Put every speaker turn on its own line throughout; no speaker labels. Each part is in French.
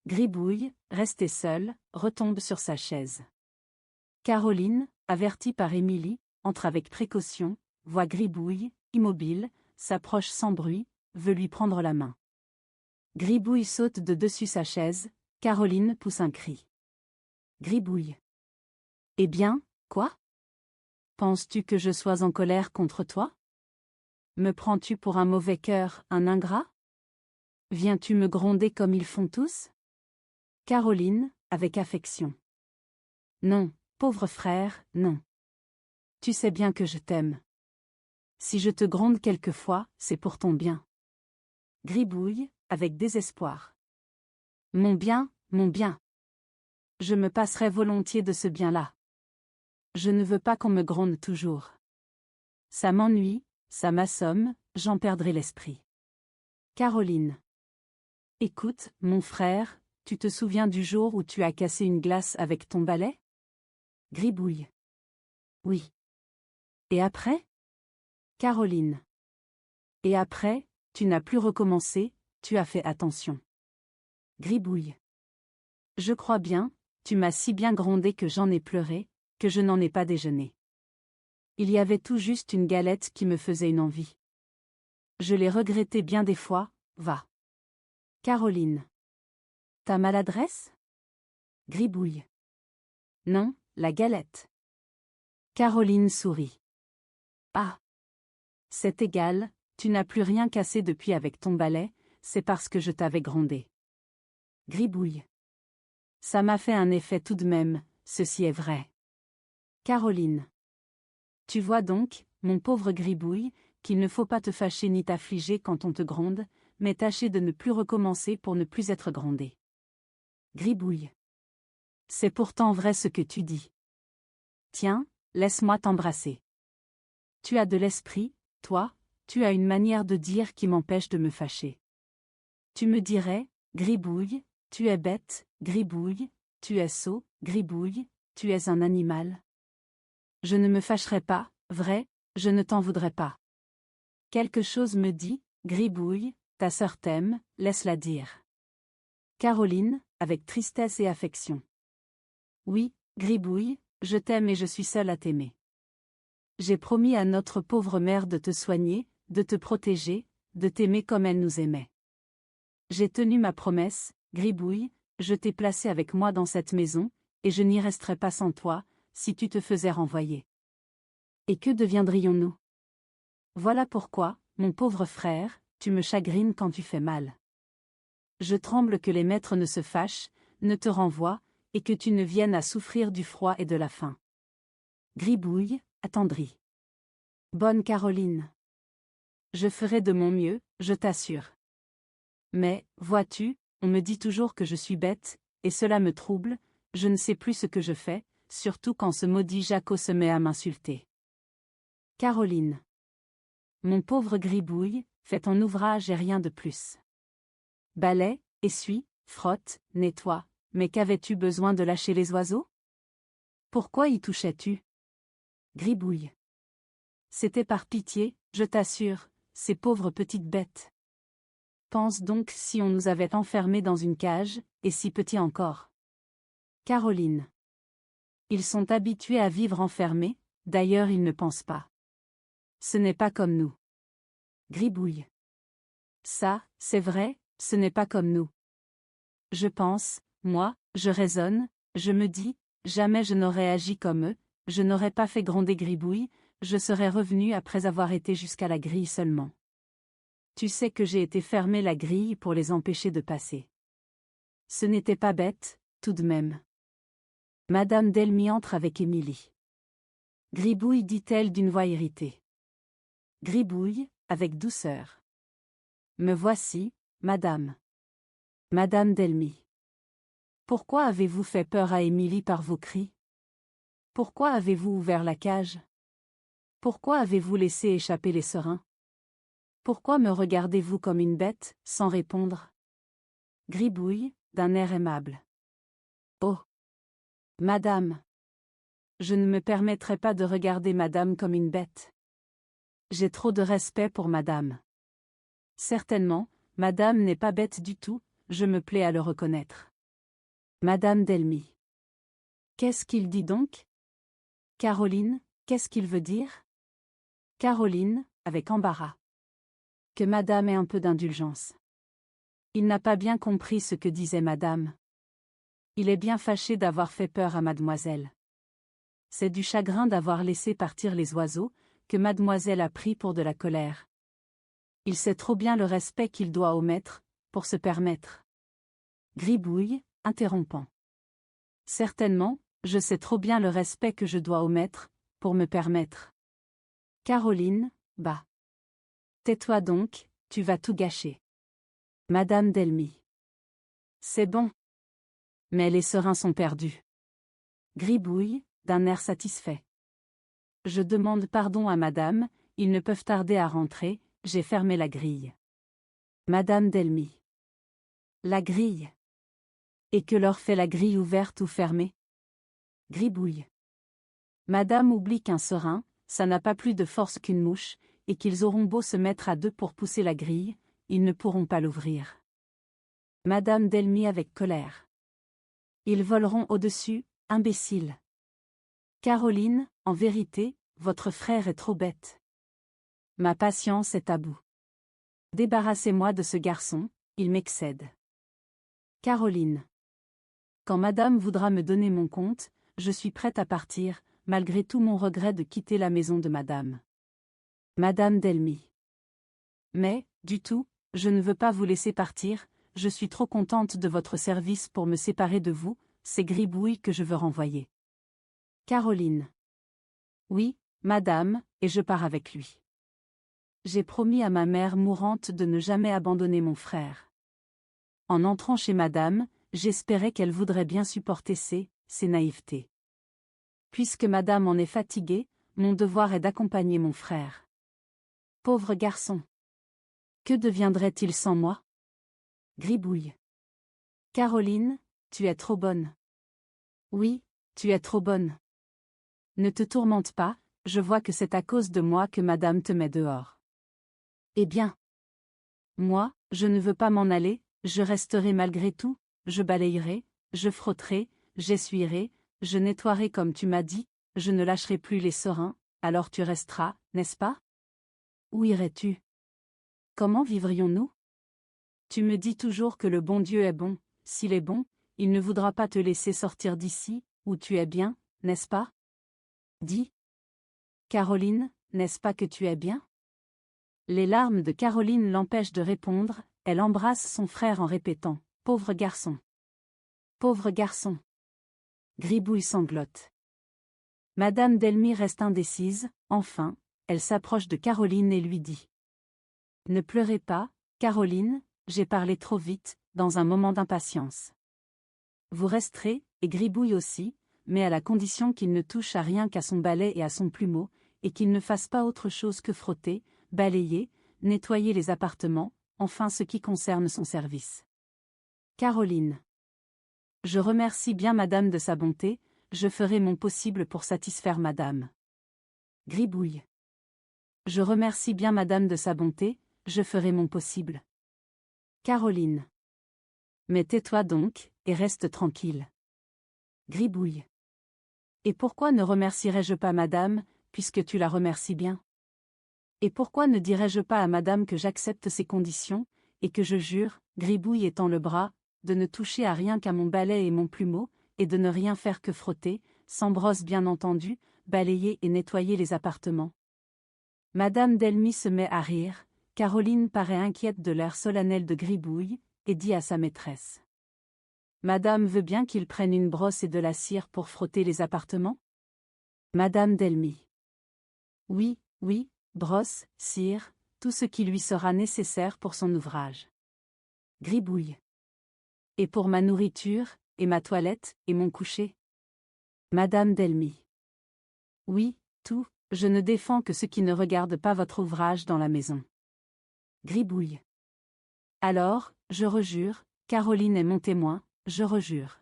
Gribouille, resté seul, retombe sur sa chaise. Caroline, avertie par Émilie, entre avec précaution, voit Gribouille, immobile, s'approche sans bruit, veut lui prendre la main. Gribouille saute de dessus sa chaise, Caroline pousse un cri. Gribouille. Eh bien, quoi? Penses-tu que je sois en colère contre toi? Me prends-tu pour un mauvais cœur, un ingrat? Viens-tu me gronder comme ils font tous? Caroline, avec affection. Non, pauvre frère, non. Tu sais bien que je t'aime. Si je te gronde quelquefois, c'est pour ton bien. Gribouille, avec désespoir. Mon bien, mon bien. Je me passerai volontiers de ce bien-là. Je ne veux pas qu'on me gronde toujours. Ça m'ennuie, ça m'assomme, j'en perdrai l'esprit. Caroline. Écoute, mon frère, tu te souviens du jour où tu as cassé une glace avec ton balai? Gribouille. Oui. Et après? Caroline. Et après, tu n'as plus recommencé, tu as fait attention. Gribouille. Je crois bien, tu m'as si bien grondé que j'en ai pleuré, que je n'en ai pas déjeuné. Il y avait tout juste une galette qui me faisait une envie. Je l'ai regretté bien des fois, va. Caroline. Ta maladresse? Gribouille. Non, la galette. Caroline sourit. Ah. C'est égal, tu n'as plus rien cassé depuis avec ton balai, c'est parce que je t'avais grondé. Gribouille. Ça m'a fait un effet tout de même, ceci est vrai. Caroline. Tu vois donc, mon pauvre Gribouille, qu'il ne faut pas te fâcher ni t'affliger quand on te gronde, mais tâcher de ne plus recommencer pour ne plus être grondé. Gribouille. C'est pourtant vrai ce que tu dis. Tiens, laisse-moi t'embrasser. Tu as de l'esprit, toi, tu as une manière de dire qui m'empêche de me fâcher. Tu me dirais, Gribouille, tu es bête, Gribouille, tu es sot, Gribouille, tu es un animal. Je ne me fâcherai pas, vrai, je ne t'en voudrais pas. Quelque chose me dit, Gribouille, ta sœur t'aime, laisse-la dire. Caroline, avec tristesse et affection. Oui, Gribouille, je t'aime et je suis seule à t'aimer. J'ai promis à notre pauvre mère de te soigner, de te protéger, de t'aimer comme elle nous aimait. J'ai tenu ma promesse, Gribouille, je t'ai placé avec moi dans cette maison, et je n'y resterai pas sans toi, si tu te faisais renvoyer. Et que deviendrions-nous? Voilà pourquoi, mon pauvre frère, tu me chagrines quand tu fais mal. Je tremble que les maîtres ne se fâchent, ne te renvoient, et que tu ne viennes à souffrir du froid et de la faim. Gribouille, attendri. Bonne Caroline. Je ferai de mon mieux, je t'assure. Mais, vois-tu, on me dit toujours que je suis bête, et cela me trouble, je ne sais plus ce que je fais, surtout quand ce maudit Jaco se met à m'insulter. Caroline. Mon pauvre Gribouille, fais ton ouvrage et rien de plus. Balai, essuie, frotte, nettoie, mais qu'avais-tu besoin de lâcher les oiseaux? Pourquoi y touchais-tu? Gribouille. C'était par pitié, je t'assure, ces pauvres petites bêtes. Pense donc si on nous avait enfermés dans une cage, et si petits encore. Caroline. Ils sont habitués à vivre enfermés, d'ailleurs ils ne pensent pas. Ce n'est pas comme nous. Gribouille. Ça, c'est vrai, ce n'est pas comme nous. Je pense, moi, je raisonne, je me dis, jamais je n'aurais agi comme eux, je n'aurais pas fait gronder Gribouille, je serais revenu après avoir été jusqu'à la grille seulement. Tu sais que j'ai été fermer la grille pour les empêcher de passer. Ce n'était pas bête, tout de même. Madame Delmy entre avec Émilie. Gribouille dit-elle d'une voix irritée. Gribouille, avec douceur. Me voici, madame. Madame Delmy. Pourquoi avez-vous fait peur à Émilie par vos cris? Pourquoi avez-vous ouvert la cage? Pourquoi avez-vous laissé échapper les serins? Pourquoi me regardez-vous comme une bête, sans répondre? Gribouille, d'un air aimable. Oh! Madame! Je ne me permettrai pas de regarder madame comme une bête. J'ai trop de respect pour madame. Certainement, madame n'est pas bête du tout, je me plais à le reconnaître. Madame Delmy. Qu'est-ce qu'il dit donc? Caroline, qu'est-ce qu'il veut dire? Caroline, avec embarras. Que madame ait un peu d'indulgence. Il n'a pas bien compris ce que disait madame. Il est bien fâché d'avoir fait peur à mademoiselle. C'est du chagrin d'avoir laissé partir les oiseaux, que mademoiselle a pris pour de la colère. Il sait trop bien le respect qu'il doit au maître, pour se permettre. Gribouille, interrompant. Certainement, je sais trop bien le respect que je dois au maître, pour me permettre. Caroline, bah. Tais-toi donc, tu vas tout gâcher. Madame Delmy. C'est bon. Mais les serins sont perdus. Gribouille, d'un air satisfait. Je demande pardon à madame, ils ne peuvent tarder à rentrer, j'ai fermé la grille. Madame Delmy. La grille. Et que leur fait la grille ouverte ou fermée? Gribouille. Madame oublie qu'un serin, ça n'a pas plus de force qu'une mouche, et qu'ils auront beau se mettre à deux pour pousser la grille, ils ne pourront pas l'ouvrir. Madame Delmy avec colère. Ils voleront au-dessus, imbéciles. Caroline, en vérité, votre frère est trop bête. Ma patience est à bout. Débarrassez-moi de ce garçon, il m'excède. Caroline. Quand madame voudra me donner mon compte, je suis prête à partir, malgré tout mon regret de quitter la maison de madame. Madame Delmy. Mais, du tout, je ne veux pas vous laisser partir, je suis trop contente de votre service pour me séparer de vous, c'est Gribouille que je veux renvoyer. Caroline. Oui, madame, et je pars avec lui. J'ai promis à ma mère mourante de ne jamais abandonner mon frère. En entrant chez madame, j'espérais qu'elle voudrait bien supporter ses naïvetés. Puisque madame en est fatiguée, mon devoir est d'accompagner mon frère. Pauvre garçon. Que deviendrait-il sans moi? Gribouille. Caroline, tu es trop bonne. Oui, tu es trop bonne. Ne te tourmente pas, je vois que c'est à cause de moi que madame te met dehors. Eh bien. Moi, je ne veux pas m'en aller, je resterai malgré tout, je balayerai, je frotterai, j'essuierai, je nettoierai comme tu m'as dit, je ne lâcherai plus les serins, alors tu resteras, n'est-ce pas? Où irais-tu? Comment vivrions-nous? Tu me dis toujours que le bon Dieu est bon, s'il est bon, il ne voudra pas te laisser sortir d'ici, où tu es bien, n'est-ce pas? Dis. Caroline, n'est-ce pas que tu es bien? Les larmes de Caroline l'empêchent de répondre, elle embrasse son frère en répétant « Pauvre garçon! Pauvre garçon !» Gribouille sanglote. Madame Delmy reste indécise, enfin, elle s'approche de Caroline et lui dit « Ne pleurez pas, Caroline, j'ai parlé trop vite, dans un moment d'impatience. Vous resterez, et Gribouille aussi, mais à la condition qu'il ne touche à rien qu'à son balai et à son plumeau, et qu'il ne fasse pas autre chose que frotter, balayer, nettoyer les appartements, enfin ce qui concerne son service. Caroline. Je remercie bien madame de sa bonté, je ferai mon possible pour satisfaire madame. Gribouille. Je remercie bien madame de sa bonté, je ferai mon possible. Caroline. Mais tais-toi donc, et reste tranquille. Gribouille. Et pourquoi ne remercierais-je pas madame, puisque tu la remercies bien? Et pourquoi ne dirais-je pas à madame que j'accepte ces conditions, et que je jure, Gribouille étend le bras, de ne toucher à rien qu'à mon balai et mon plumeau, et de ne rien faire que frotter, sans brosse bien entendu, balayer et nettoyer les appartements. Madame Delmy se met à rire, Caroline paraît inquiète de l'air solennel de Gribouille, et dit à sa maîtresse. Madame veut bien qu'il prenne une brosse et de la cire pour frotter les appartements? Madame Delmy. Oui, oui, brosse, cire, tout ce qui lui sera nécessaire pour son ouvrage. Gribouille. Et pour ma nourriture, et ma toilette, et mon coucher? Madame Delmy. Oui, tout, je ne défends que ce qui ne regarde pas votre ouvrage dans la maison. Gribouille. Alors, je rejure, Caroline est mon témoin, je rejure.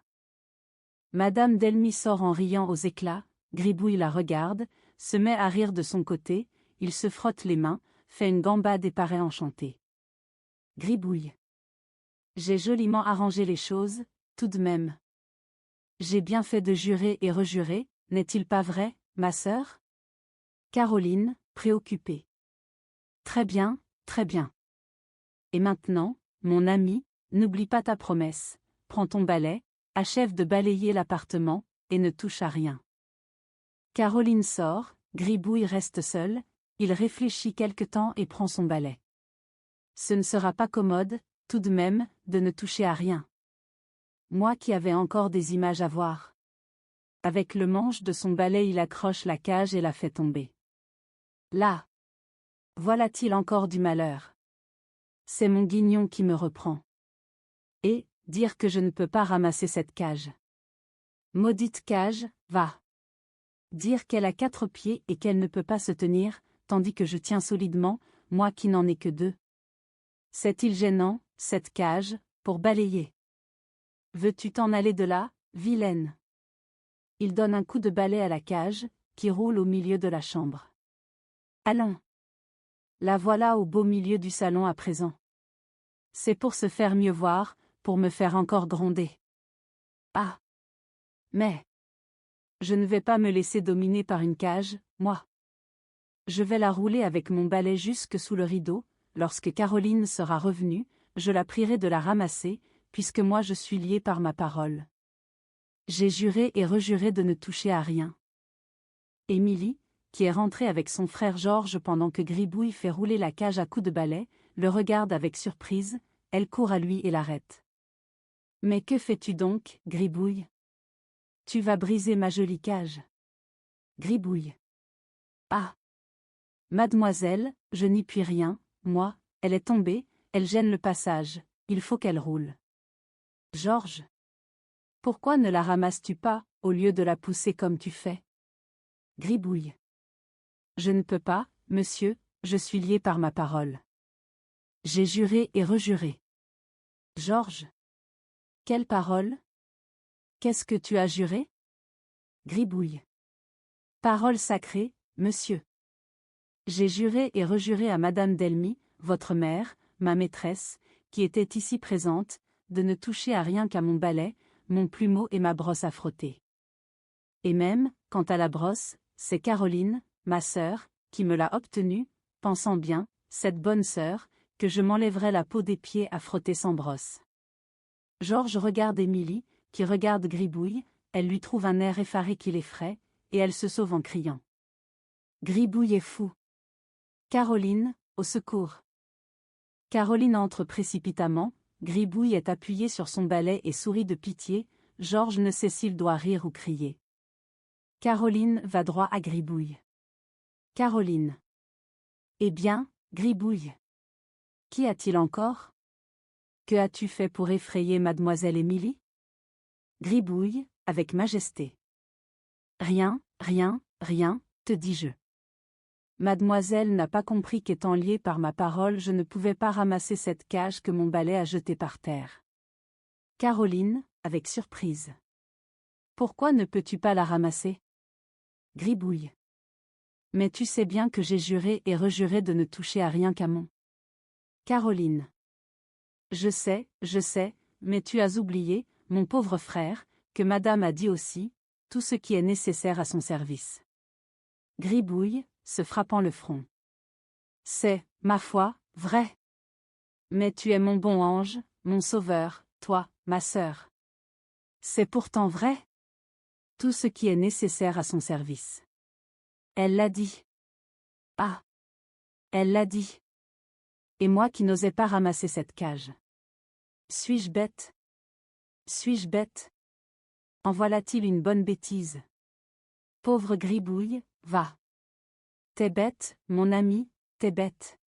Madame Delmy sort en riant aux éclats, Gribouille la regarde, se met à rire de son côté, il se frotte les mains, fait une gambade et paraît enchanté. Gribouille. J'ai joliment arrangé les choses, tout de même. J'ai bien fait de jurer et rejurer, n'est-il pas vrai, ma sœur? Caroline, préoccupée. Très bien, très bien. Et maintenant, mon ami, n'oublie pas ta promesse, prends ton balai, achève de balayer l'appartement, et ne touche à rien. Caroline sort, Gribouille reste seul, il réfléchit quelque temps et prend son balai. Ce ne sera pas commode, tout de même, de ne toucher à rien. Moi qui avais encore des images à voir. Avec le manche de son balai il accroche la cage et la fait tomber. Là! Voilà-t-il encore du malheur. C'est mon guignon qui me reprend. Et, dire que je ne peux pas ramasser cette cage. Maudite cage, va! Dire qu'elle a 4 pieds et qu'elle ne peut pas se tenir, tandis que je tiens solidement, moi qui n'en ai que 2. C'est-il gênant, cette cage, pour balayer? Veux-tu t'en aller de là, vilaine? Il donne un coup de balai à la cage, qui roule au milieu de la chambre. Allons! La voilà au beau milieu du salon à présent. C'est pour se faire mieux voir, pour me faire encore gronder. Ah! Mais! Je ne vais pas me laisser dominer par une cage, moi. Je vais la rouler avec mon balai jusque sous le rideau, lorsque Caroline sera revenue, je la prierai de la ramasser, puisque moi je suis liée par ma parole. J'ai juré et rejuré de ne toucher à rien. Émilie, qui est rentrée avec son frère Georges pendant que Gribouille fait rouler la cage à coups de balai, le regarde avec surprise, elle court à lui et l'arrête. « Mais que fais-tu donc, Gribouille? Tu vas briser ma jolie cage. » Gribouille. Ah! Mademoiselle, je n'y puis rien, moi, elle est tombée, elle gêne le passage, il faut qu'elle roule. Georges. Pourquoi ne la ramasses-tu pas, au lieu de la pousser comme tu fais? Gribouille. Je ne peux pas, monsieur, je suis lié par ma parole. J'ai juré et rejuré. Georges. Quelle parole? Qu'est-ce que tu as juré? Gribouille. Parole sacrée, monsieur. J'ai juré et rejuré à Madame Delmy, votre mère, ma maîtresse, qui était ici présente, de ne toucher à rien qu'à mon balai, mon plumeau et ma brosse à frotter. Et même, quant à la brosse, c'est Caroline, ma sœur, qui me l'a obtenue, pensant bien, cette bonne sœur, que je m'enlèverais la peau des pieds à frotter sans brosse. Georges regarde Émilie, qui regarde Gribouille, elle lui trouve un air effaré qui l'effraie, et elle se sauve en criant. Gribouille est fou. Caroline, au secours. Caroline entre précipitamment, Gribouille est appuyé sur son balai et sourit de pitié, Georges ne sait s'il doit rire ou crier. Caroline va droit à Gribouille. Caroline. Eh bien, Gribouille. Qu'y a-t-il encore? Que as-tu fait pour effrayer mademoiselle Émilie? Gribouille, avec majesté. Rien, rien, rien, te dis-je. Mademoiselle n'a pas compris qu'étant liée par ma parole je ne pouvais pas ramasser cette cage que mon balai a jetée par terre. Caroline, avec surprise. Pourquoi ne peux-tu pas la ramasser? Gribouille. Mais tu sais bien que j'ai juré et rejuré de ne toucher à rien qu'à mon. Caroline. Je sais, mais tu as oublié, mon pauvre frère, que madame a dit aussi, tout ce qui est nécessaire à son service. Gribouille, se frappant le front. C'est, ma foi, vrai. Mais tu es mon bon ange, mon sauveur, toi, ma sœur. C'est pourtant vrai. Tout ce qui est nécessaire à son service. Elle l'a dit. Ah! Elle l'a dit. Et moi qui n'osais pas ramasser cette cage. Suis-je bête? Suis-je bête? En voilà-t-il une bonne bêtise? Pauvre Gribouille, va. T'es bête, mon ami, t'es bête.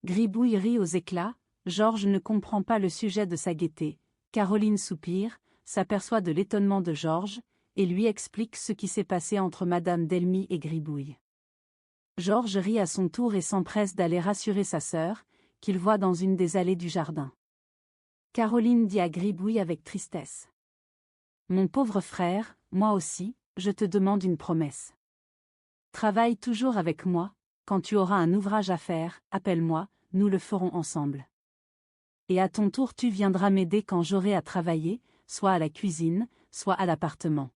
Gribouille rit aux éclats, Georges ne comprend pas le sujet de sa gaieté, Caroline soupire, s'aperçoit de l'étonnement de Georges, et lui explique ce qui s'est passé entre Madame Delmy et Gribouille. Georges rit à son tour et s'empresse d'aller rassurer sa sœur, qu'il voit dans une des allées du jardin. Caroline dit à Gribouille avec tristesse. Mon pauvre frère, moi aussi, je te demande une promesse. Travaille toujours avec moi, quand tu auras un ouvrage à faire, appelle-moi, nous le ferons ensemble. Et à ton tour tu viendras m'aider quand j'aurai à travailler, soit à la cuisine, soit à l'appartement.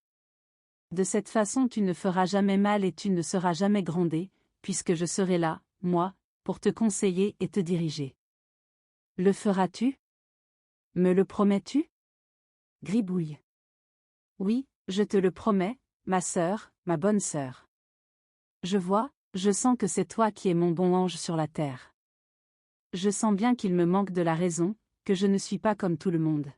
De cette façon tu ne feras jamais mal et tu ne seras jamais grondé, puisque je serai là, moi, pour te conseiller et te diriger. Le feras-tu? Me le promets-tu? Gribouille. Oui, je te le promets, ma sœur, ma bonne sœur. Je sens que c'est toi qui es mon bon ange sur la terre. Je sens bien qu'il me manque de la raison, que je ne suis pas comme tout le monde.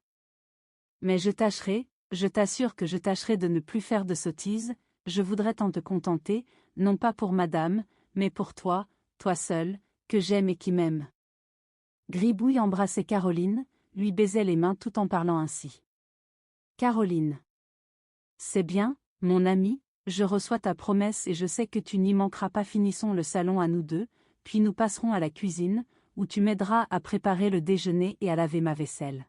Mais je t'assure que je tâcherai de ne plus faire de sottises, je voudrais tant te contenter, non pas pour madame, mais pour toi, toi seul, que j'aime et qui m'aime. Gribouille embrassait Caroline, lui baisait les mains tout en parlant ainsi. Caroline. C'est bien, mon ami, je reçois ta promesse et je sais que tu n'y manqueras pas. Finissons le salon à nous deux, puis nous passerons à la cuisine, où tu m'aideras à préparer le déjeuner et à laver ma vaisselle.